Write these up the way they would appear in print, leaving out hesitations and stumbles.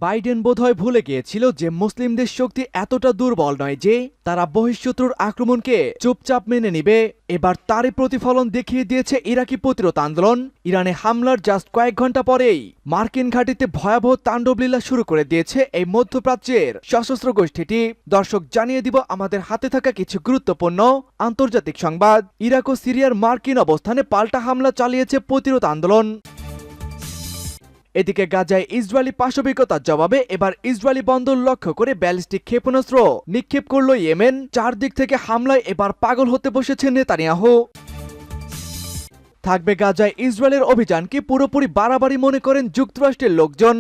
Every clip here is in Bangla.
বাইডেন বোধহয় ভুলে গিয়েছিল যে মুসলিমদের শক্তি এতটা দুর্বল নয় যে তারা বহিঃশত্রুর আক্রমণকে চুপচাপ মেনে নিবে। এবার তারই প্রতিফলন দেখিয়ে দিয়েছে ইরাকি প্রতিরোধ আন্দোলন। ইরানে হামলার জাস্ট কয়েক ঘন্টা পরেই মার্কিন ঘাঁটিতে ভয়াবহ তাণ্ডবলীলা শুরু করে দিয়েছে এই মধ্যপ্রাচ্যের সশস্ত্র গোষ্ঠীটি। দর্শক, জানিয়ে দিব আমাদের হাতে থাকা কিছু গুরুত্বপূর্ণ আন্তর্জাতিক সংবাদ। ইরাক ও সিরিয়ার মার্কিন অবস্থানে পাল্টা হামলা চালিয়েছে প্রতিরোধ আন্দোলন। এদিকে গাজায় ইসরায়েলি পাশবিকতার জবাবে এবার ইসরায়েলি বন্দর লক্ষ্য করে ব্যালিস্টিক ক্ষেপণাস্ত্র নিক্ষেপ করল ইয়েমেন। চারদিক থেকে হামলায় এবার পাগল হতে বসেছে নেতানিয়াহু। থাকবে গাজায় ইসরায়েলের অভিযানকে পুরোপুরি বাড়াবাড়ি মনে করেন যুক্তরাষ্ট্রের লোকজন।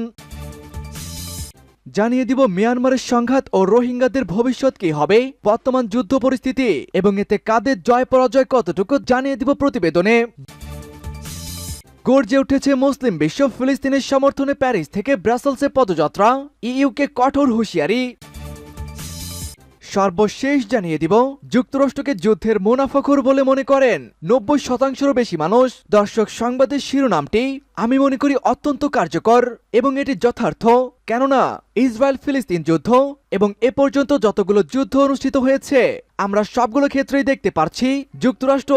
জানিয়ে দিব মিয়ানমারের সংঘাত ও রোহিঙ্গাদের ভবিষ্যৎ কি হবে, বর্তমান যুদ্ধ পরিস্থিতি এবং এতে কাদের জয় পরাজয় কতটুকু জানিয়ে দিব প্রতিবেদনে। গর্জে উঠেছে মুসলিম বিশ্ব, ফিলিস্তিনের সমর্থনে প্যারিস থেকে ব্রাসেলসে পদযাত্রা, ইইউকে কঠোর হুঁশিয়ারি। সর্বশেষ জানিয়ে দিব যুক্তরাষ্ট্রকে যুদ্ধের মুনাফাখোর বলে মনে করেন 90%-রও বেশি মানুষ। দর্শক, সংবাদের শিরোনামটি আমি মনে করি অত্যন্ত কার্যকর এবং এটি যথার্থ, কেননা ইসরায়েল ফিলিস্তিন যুদ্ধ এবং এ পর্যন্ত যতগুলো যুদ্ধ অনুষ্ঠিত হয়েছে আমরা সবগুলো ক্ষেত্রেই দেখতে পারছি যুক্তরাষ্ট্র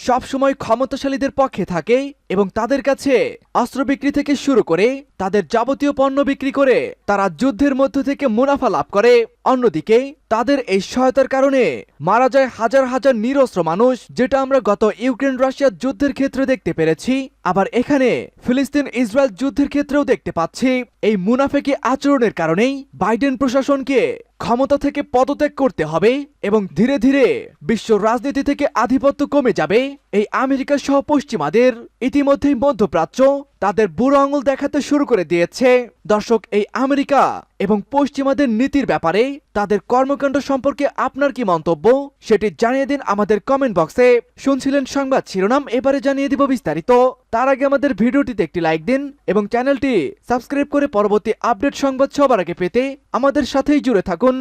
সবসময় ক্ষমতাশালীদের পক্ষে থাকে এবং তাদের কাছে অস্ত্র বিক্রি থেকে শুরু করে তাদের যাবতীয় পণ্য বিক্রি করে তারা যুদ্ধের মধ্য থেকে মুনাফা লাভ করে। অন্যদিকে তাদের এই সহায়তার কারণে মারা যায় হাজার হাজার নিরস্ত্র মানুষ, যেটা আমরা গত ইউক্রেন রাশিয়া যুদ্ধের ক্ষেত্রে দেখতে পেরেছি। আবার এখানে ফিলিস্তিন ইসরায়েল যুদ্ধের ক্ষেত্রেও দেখতে পাচ্ছি। এই মুনাফেকি আচরণের কারণেই বাইডেন প্রশাসনকে ক্ষমতা থেকে পদত্যাগ করতে হবে এবং ধীরে ধীরে বিশ্ব রাজনীতি থেকে আধিপত্য কমে যাবে এই আমেরিকা সহ পশ্চিমাদের। ইতিমধ্যেই মধ্যপ্রাচ্য তাদের বুড়ো আঙুল দেখাতে শুরু করে দিয়েছে। দর্শক, এই আমেরিকা এবং পশ্চিমাদের নীতির ব্যাপারে তাদের কর্মকাণ্ড সম্পর্কে আপনার কি মন্তব্য সেটি জানিয়ে দিন আমাদের কমেন্ট বক্সে। শুনছিলেন সংবাদ শিরোনাম, এবারে জানিয়ে দিব বিস্তারিত। তার আগে আমাদের ভিডিওটিতে একটি লাইক দিন এবং চ্যানেলটি সাবস্ক্রাইব করে পরবর্তী আপডেট সংবাদ সবার আগে পেতে আমাদের সাথেই জুড়ে থাকুন।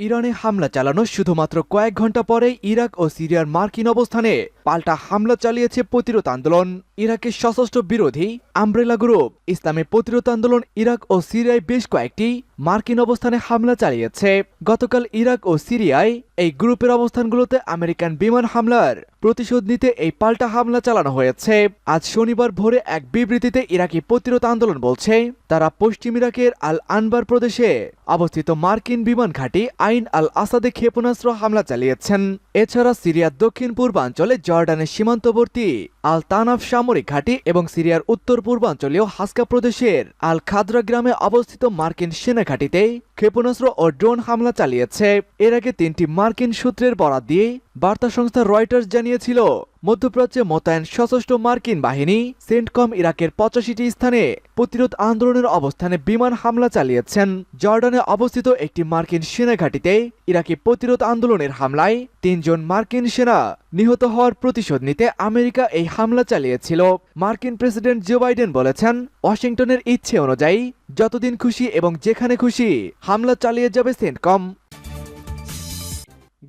ইরানে হামলা চালানো শুধুমাত্র কয়েক ঘন্টা পরেই ইরাক ও সিরিয়ার মার্কিন অবস্থানে পাল্টা হামলা চালিয়েছে প্রতিরোধ আন্দোলন। ইরাকের সশস্ত্র বিরোধী আমব্রেলা গ্রুপ ইসলামী প্রতিরোধ আন্দোলন ইরাক ও সিরিয়ায় বেশ কয়েকটি মার্কিন অবস্থানে হামলা চালিয়েছে। গতকাল ইরাক ও সিরিয়ায় এই গ্রুপের অবস্থানগুলোতে আমেরিকান বিমান হামলার প্রতিশোধ নিতে এই পাল্টা হামলা চালানো হয়েছে। আজ শনিবার ভোরে এক বিবৃতিতে ইরাকি প্রতিরোধ আন্দোলন বলছে তারা পশ্চিম ইরাকের আল আনবার প্রদেশে অবস্থিত মার্কিন বিমান ঘাঁটি আইন আল আসাদে ক্ষেপণাস্ত্র হামলা চালিয়েছেন। এছাড়া সিরিয়ার দক্ষিণ পূর্বাঞ্চলে জর্ডানের সীমান্তবর্তী আল তানাফ সামরিক ঘাঁটি এবং সিরিয়ার উত্তর পূর্বাঞ্চলীয় হাসকা প্রদেশের আল খাদরা গ্রামে অবস্থিত মার্কিন সেনা ঘাঁটিতে ক্ষেপণাস্ত্র ও ড্রোন হামলা চালিয়েছে। এর আগে 3টি মার্কিন সূত্রের বরাত দিয়ে বার্তা সংস্থা রয়টার্স জানিয়েছিল মধ্যপ্রাচ্যে মোতায়েন সশস্ত্র মার্কিন বাহিনী সেন্টকম ইরাকের 85টি স্থানে প্রতিরোধ আন্দোলনের অবস্থানে বিমান হামলা চালিয়েছেন। জর্ডানে অবস্থিত একটি মার্কিন সেনা ঘাঁটিতে ইরাকি প্রতিরোধ আন্দোলনের হামলায় 3 জন মার্কিন সেনা নিহত হওয়ার প্রতিশোধ নিতে আমেরিকা এই হামলা চালিয়েছিল। মার্কিন প্রেসিডেন্ট জো বাইডেন বলেছেন ওয়াশিংটনের ইচ্ছে অনুযায়ী যতদিন খুশি এবং যেখানে খুশি হামলা চালিয়ে যাবে সেন্টকম।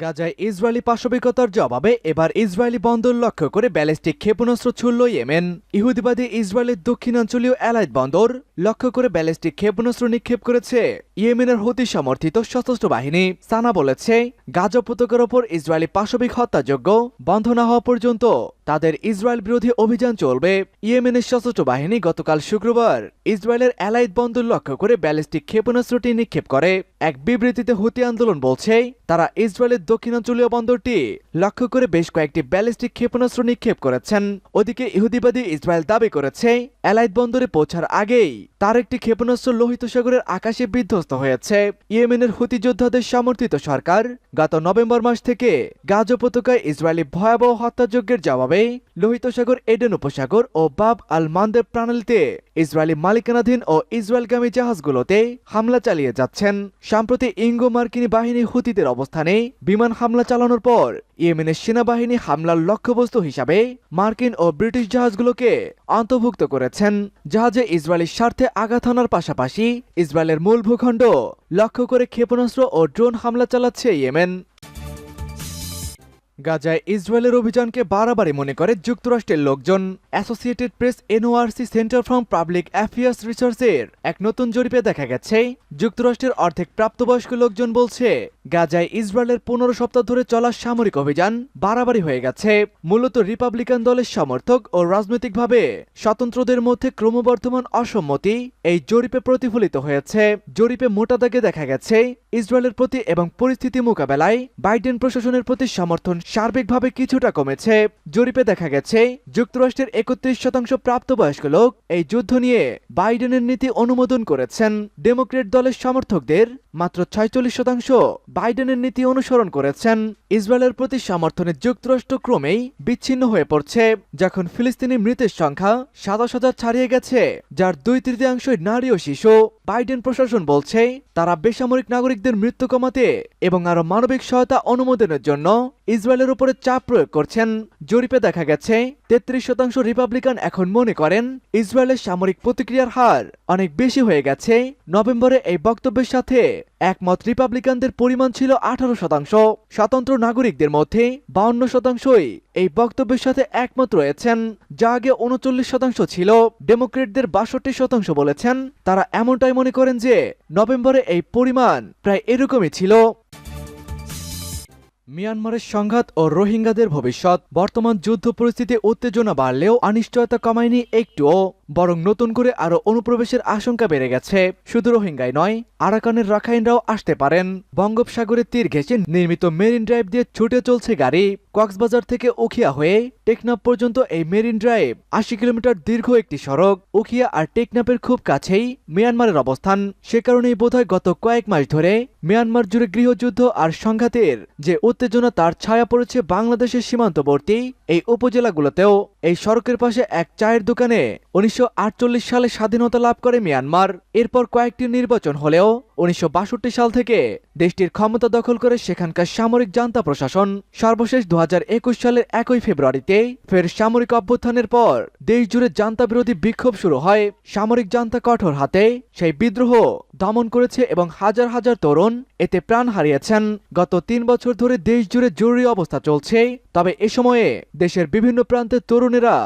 গাজায় ইসরায়েলি পাশবিকতার জবাবে এবার ইসরায়েলি বন্দর লক্ষ্য করে ব্যালিস্টিক ক্ষেপণাস্ত্র ছুড়ল ইয়েমেন। ইহুদিবাদী ইসরায়েলের দক্ষিণাঞ্চলীয় এলাইট বন্দর লক্ষ্য করে ব্যালিস্টিক ক্ষেপণাস্ত্র নিক্ষেপ করেছে ইয়েমেনের হুতি সমর্থিত সশস্ত্র বাহিনী। সানা বলেছে গাজা উপত্যকার ওপর ইসরায়েলি পাশবিক হত্যাযজ্ঞ বন্ধ না হওয়া পর্যন্ত তাদের ইসরায়েল বিরোধী অভিযান চলবে। ইয়েমেনের সশস্ত্র বাহিনী গতকাল শুক্রবার ইসরায়েলের এলাইট বন্দর লক্ষ্য করে ব্যালিস্টিক ক্ষেপণাস্ত্রটি নিক্ষেপ করে। এক বিবৃতিতে হুতি আন্দোলন বলছে তারা ইসরায়েলের দক্ষিণাঞ্চলীয় বন্দরটি লক্ষ্য করে বেশ কয়েকটি ব্যালিস্টিক ক্ষেপণাস্ত্র নিক্ষেপ করেছেন। ওদিকে ইহুদিবাদী ইসরায়েল দাবি করেছে এলাইট বন্দরে পৌঁছার আগেই তার একটি ক্ষেপণাস্ত্র লোহিত সাগরের আকাশে বিধ্বস্ত হয়েছে। ইয়েমেনের হুতি যোদ্ধাদের সমর্থিত সরকার গত নভেম্বর মাস থেকে গাজা উপত্যকায় ইসরায়েলি ভয়াবহ হত্যাযজ্ঞের জবাবে লোহিত সাগর, এডেন উপসাগর ও বাব আল মান্দেব প্রণালীতে ইসরায়েলি মালিকানাধীন ও ইসরায়েলগামী জাহাজগুলোতে হামলা চালিয়ে যাচ্ছেন। সম্প্রতি ইঙ্গো মার্কিনী বাহিনী হুতিদের অবস্থানে বিমান হামলা চালানোর পর ইয়েমেনের সেনাবাহিনী হামলার লক্ষ্যবস্তু হিসাবে মার্কিন ও ব্রিটিশ জাহাজগুলোকে অন্তর্ভুক্ত করেছেন। জাহাজে ইসরায়েলের স্বার্থে আঘাত হানার পাশাপাশি ইসরায়েলের মূল ভূখণ্ড লক্ষ্য করে ক্ষেপণাস্ত্র ও ড্রোন হামলা চালাচ্ছে ইয়েমেন। গাজায় ইসরায়েলের অভিযানকে বাড়াবাড়ি মনে করে যুক্তরাষ্ট্রের লোকজন। Associated press NORC centre from public affairs রিসার্চের এক নতুন জরিপে দেখা গেছে, যুক্তরাষ্ট্রের অর্ধেক প্রাপ্তবয়স্ক লোকজন বলছে গাজায় ইসরায়েলের 15 সপ্তাহ ধরে চলা সামরিক অভিযান বাড়াবাড়ি হয়ে গেছে। মূলত রিপাবলিকান দলের সমর্থক ও রাজনৈতিকভাবে স্বতন্ত্রদের মধ্যে ক্রমবর্ধমান অসম্মতি এই জরিপে প্রতিফলিত হয়েছে। জরিপে মোটা দাগে দেখা গেছে ইসরায়েলের প্রতি এবং পরিস্থিতি মোকাবেলায় বাইডেন প্রশাসনের প্রতি সমর্থন সার্বিকভাবে কিছুটা কমেছে। জরিপে দেখা গেছে যুক্তরাষ্ট্রের 31% প্রাপ্তবয়স্ক লোক এই যুদ্ধ নিয়ে বাইডেনের নীতি অনুমোদন করেছেন। ডেমোক্রেট দলের সমর্থকদের মাত্র 46% বাইডেনের নীতি অনুসরণ করেছেন। ইসরায়েলের প্রতি সমর্থনে যুক্তরাষ্ট্র ক্রমেই বিচ্ছিন্ন হয়ে পড়ছে। যখন ফিলিস্তিনি মৃতের সংখ্যা 27,000 ছাড়িয়ে গেছে, যার 2/3 নারী ও শিশু, বাইডেন প্রশাসন বলছে তারা বেসামরিক নাগরিকদের মৃত্যু কমাতে এবং আরো মানবিক সহায়তা অনুমোদনের জন্য ইসরায়েলের উপরে চাপ প্রয়োগ করছেন। জরিপে দেখা গেছে 33% রিপাবলিকান এখন মনে করেন ইসরায়েলের সামরিক প্রতিক্রিয়ার হার অনেক বেশি হয়ে গেছে। নভেম্বরে এই বক্তব্যের সাথে একমত রিপাবলিকানদের পরিমাণ ছিল 18%। স্বতন্ত্র নাগরিকদের মধ্যে 52%ই এই বক্তব্যের সাথে একমত রয়েছেন, যা আগে 39% ছিল। ডেমোক্রেটদের 62% বলেছেন তারা এমনটাই মনে করেন যে নভেম্বরে এই পরিমাণ প্রায় এরকমই ছিল। মিয়ানমারের সংঘাত ও রোহিঙ্গাদের ভবিষ্যৎ। বর্তমান যুদ্ধ পরিস্থিতি উত্তেজনা বাড়লেও অনিশ্চয়তা কমায়নি একটুও, বরং নতুন করে আরো অনুপ্রবেশের আশঙ্কা বেড়ে গেছে। শুধু রোহিঙ্গাই নয়, আরাকানের রাখাইনরাও আসতে পারেন। বঙ্গোপসাগরের তীর ঘেঁষে নির্মিত মেরিন ড্রাইভ দিয়ে ছুটে চলছে গাড়ি। কক্সবাজার থেকে উখিয়া হয়ে টেকনাফ পর্যন্ত এই মেরিন ড্রাইভ 80 কিলোমিটার দীর্ঘ একটি সড়ক। উখিয়া আর টেকনাফের খুব কাছেই মিয়ানমারের অবস্থান। সে কারণেই বোধহয় গত কয়েক মাস ধরে মিয়ানমার জুড়ে গৃহযুদ্ধ আর সংঘাতের যে উত্তেজনা তার ছায়া পড়েছে বাংলাদেশের সীমান্তবর্তী এই উপজেলাগুলোতেও। এই সড়কের পাশে এক চায়ের দোকানে 1948 সালে স্বাধীনতা লাভ করে মিয়ানমার। এরপর কয়েকটি নির্বাচন হলেও 1962 সাল থেকে দেশটির ক্ষমতা দখল করে সেখানকার সামরিক জান্তা প্রশাসন। সর্বশেষ 2021 সালের 1 ফেব্রুয়ারিতে ফের সামরিক অভ্যুত্থানের পর দেশ জুড়ে জান্তা বিরোধী বিক্ষোভ শুরু হয়। সামরিক জান্তা কঠোর হাতে সেই বিদ্রোহ দমন করেছে এবং হাজার হাজার তরুণ এতে প্রাণ হারিয়েছেন। গত 3 বছর ধরে দেশ জুড়ে জরুরি অবস্থা চলছে, তবে এ সময়ে দেশের বিভিন্ন প্রান্তের তরুণেরা